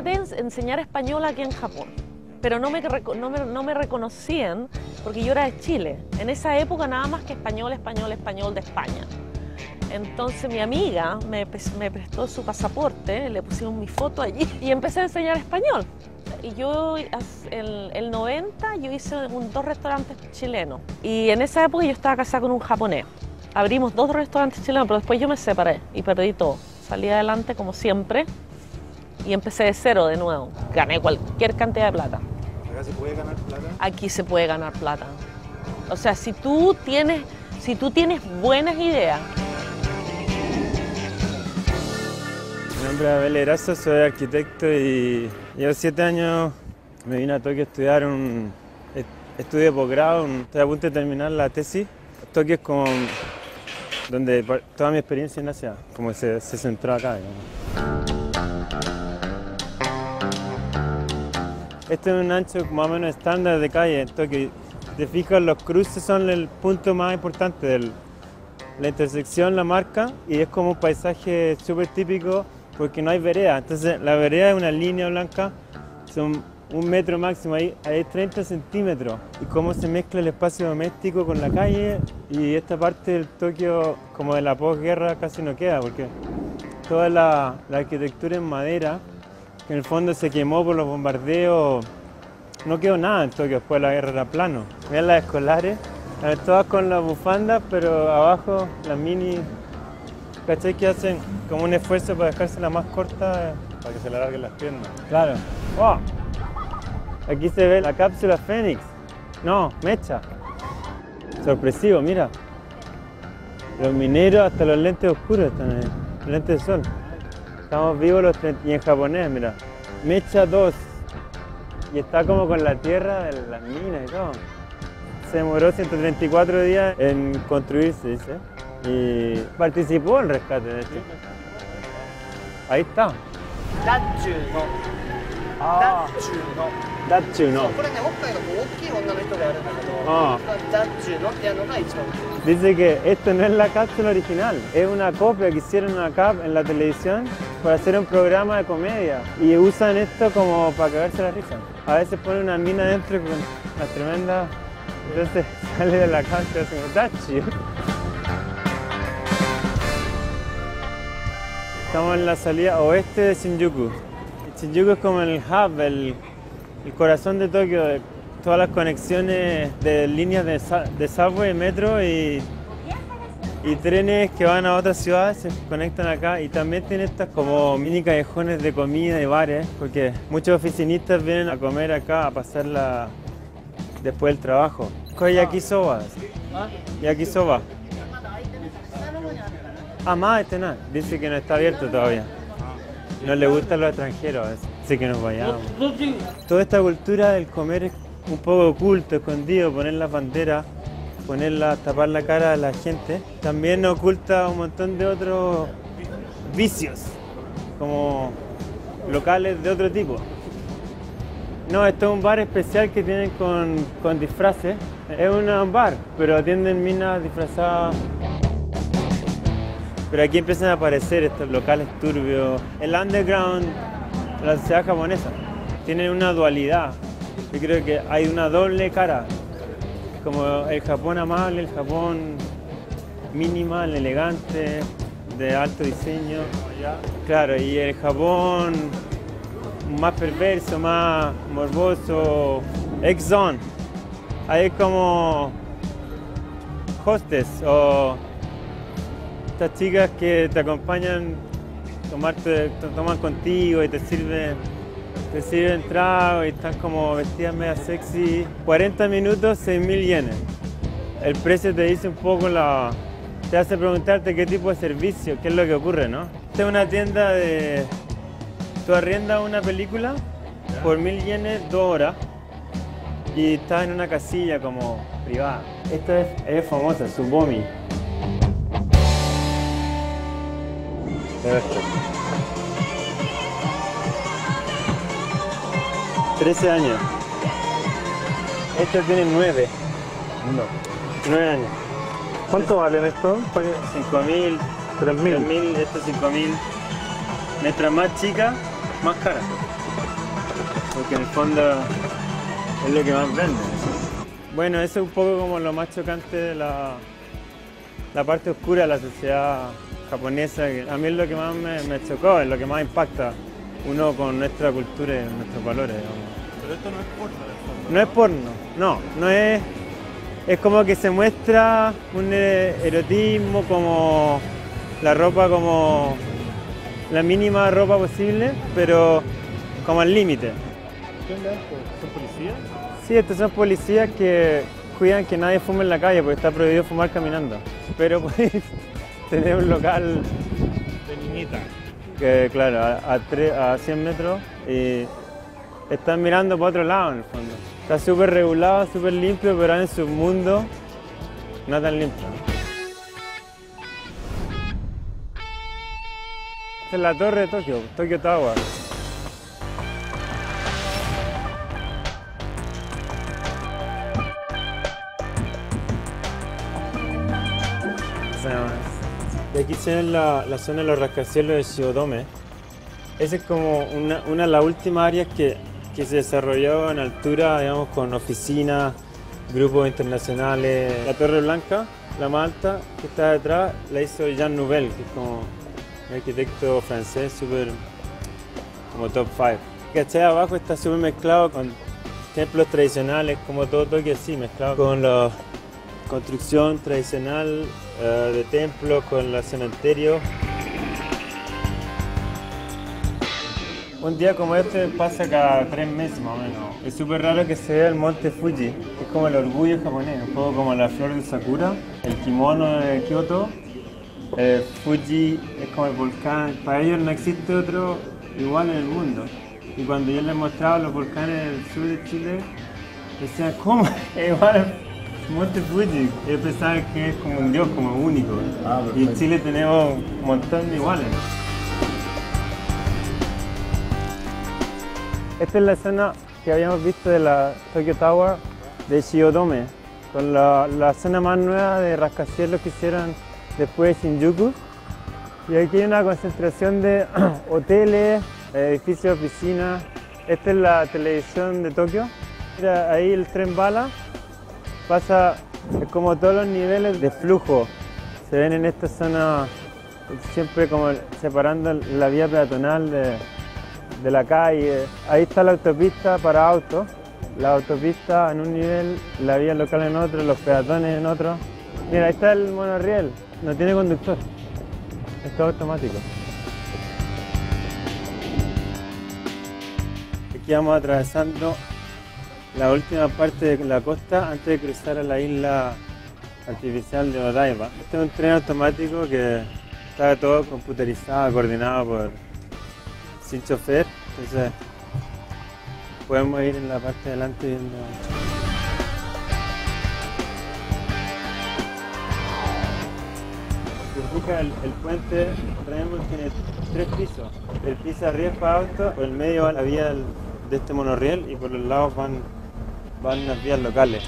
traté de enseñar español aquí en Japón, pero no me reconocían porque yo era de Chile. En esa época nada más que español de España. Entonces mi amiga me prestó su pasaporte, le pusimos mi foto allí y empecé a enseñar español. Y yo, en el 90, yo hice dos restaurantes chilenos. Y en esa época yo estaba casada con un japonés. Abrimos 2 restaurantes chilenos, pero después yo me separé y perdí todo. Salí adelante como siempre y empecé de cero de nuevo. Gané cualquier cantidad de plata. ¿Acá se puede ganar plata? Aquí se puede ganar plata. O sea, si tú tienes buenas ideas. Mi nombre es Abel Erazo, soy arquitecto y llevo 7 años. Me vine a Tokio a estudiar un estudio de posgrado, estoy a punto de terminar la tesis. Tokio es como donde toda mi experiencia en Asia como se centró acá, digamos. Este es un ancho más o menos estándar de calle en Tokio. Si te fijas, los cruces son el punto más importante, la intersección la marca y es como un paisaje súper típico porque no hay vereda. Entonces la vereda es una línea blanca, son 1 metro máximo, ahí hay 30 centímetros. Y cómo se mezcla el espacio doméstico con la calle y esta parte del Tokio como de la posguerra casi no queda porque toda la arquitectura en madera que en el fondo se quemó por los bombardeos, no quedó nada en Tokio después de la guerra, era plano. Vean las escolares, todas con las bufandas, pero abajo las mini, ¿cachai? Que hacen como un esfuerzo para dejársela más corta. Para que se le alarguen las piernas. Claro. ¡Oh! Aquí se ve la cápsula Fénix. No, mecha. Sorpresivo, mira. Los mineros hasta los lentes oscuros están ahí, los lentes de sol. Estamos vivos los 30, y en japonés, mira. Mecha 2. Y está como con la tierra de las minas y todo. Se demoró 134 días en construirse, dice. Y participó en el rescate, de hecho. Ahí está. Datsu no. Datsu no. これね、おっぱいがこう大きい女の人がやるんだけど、あDatsu noってやるのが一番大きい。 Dice que esto no es la cápsula original, es una copia que hicieron acá en la televisión para hacer un programa de comedia y usan esto como para cagarse la risa. A veces ponen una mina dentro con las tremendas, entonces sale de la cápsula como Dachi. Estamos en la salida oeste de Shinjuku. Shinjuku es como el hub, el corazón de Tokio, de todas las conexiones de líneas de subway, metro y trenes que van a otras ciudades se conectan acá y también tiene estas como mini callejones de comida y bares porque muchos oficinistas vienen a comer acá, a pasarla después del trabajo. Yakisoba. Yakisoba. Ah, más este no. Dice que no está abierto todavía. No le gustan los extranjeros, así que nos vayamos. Toda esta cultura del comer es un poco oculto, escondido, poner las banderas, tapar la cara a la gente. También oculta un montón de otros vicios, como locales de otro tipo. No, esto es un bar especial que tienen con disfraces. Es un bar, pero atienden minas disfrazadas. Pero aquí empiezan a aparecer estos locales turbios. El underground, la sociedad japonesa, tiene una dualidad. Yo creo que hay una doble cara. Como el Japón amable, el Japón minimal, elegante, de alto diseño. Claro, y el Japón más perverso, más morboso, X-Zone. Ahí es como hostess o estas chicas que te acompañan, te toman contigo y te sirven trago y están como vestidas media sexy. 40 minutos, 6.000 yenes. El precio te dice un poco te hace preguntarte qué tipo de servicio, qué es lo que ocurre, ¿no? Esta es una tienda de... Tú arriendas una película por 1.000 yenes 2 horas y estás en una casilla como privada. Esta es famosa, Tsubomi. 13 años. Esta tiene 9. No. 9 años. ¿Cuánto valen estos? 5.000, 3.000. 3.000, esto 5.000. Mientras más chica, más cara. porque en el fondo es lo que más vende. Bueno, eso es un poco como lo más chocante de la parte oscura de la sociedad japonesa, que a mí es lo que más me chocó, es lo que más impacta uno con nuestra cultura y nuestros valores. Digamos. Pero esto no es porno, en el fondo. No es porno, no es. Es como que se muestra un erotismo, como la ropa, como la mínima ropa posible, pero como al límite. ¿Qué onda esto? ¿Son policías? Sí, estos son policías que cuidan que nadie fume en la calle porque está prohibido fumar caminando. Pero puedes tener un local De niñita. que, claro, a 100 metros y están mirando para otro lado en el fondo. Está súper regulado, súper limpio, pero en su mundo no tan limpio. Esta es la torre de Tokio, Tokyo Tower. Y aquí se ve la zona de los rascacielos de Shiodome. Esa es como una de las últimas áreas que se desarrolló en altura, digamos, con oficinas, grupos internacionales. La Torre Blanca, la más alta, que está detrás, la hizo Jean Nouvel, que es como un arquitecto francés súper como top 5. ¿Cachai? Abajo está súper mezclado con templos tradicionales, como todo Tokio así, mezclado con la construcción tradicional de templos, con los cementerios. Un día como este pasa cada 3 meses más o menos. Es súper raro que se vea el monte Fuji, que es como el orgullo japonés, un poco como la flor de Sakura, el kimono de Kioto. Fuji es como el volcán, para ellos no existe otro igual en el mundo. Y cuando yo les mostraba los volcanes del sur de Chile, decían, ¿cómo? Es igual al monte Fuji. Ellos pensaban que es como un dios, como único. Y en Chile tenemos un montón de iguales. Esta es la zona que habíamos visto de la Tokyo Tower de Shiodome, con la zona más nueva de rascacielos que hicieron después de Shinjuku. Y aquí hay una concentración de hoteles, edificios, oficinas. Esta es la televisión de Tokio. Mira, ahí el tren bala pasa como todos los niveles de flujo. Se ven en esta zona siempre como separando la vía peatonal de la calle. Ahí está la autopista para autos, la autopista en un nivel, la vía local en otro, los peatones en otro. Mira, ahí está el monorriel, no tiene conductor, es todo automático. Aquí vamos atravesando la última parte de la costa antes de cruzar a la isla artificial de Odaiba. Este es un tren automático que está todo computerizado, coordinado sin chofer, entonces podemos ir en la parte de adelante viendo. Si fijas, el puente Rainbow tiene 3 pisos. El piso arriba es para autos, por el medio va la vía de este monorriel y por los lados van las vías locales.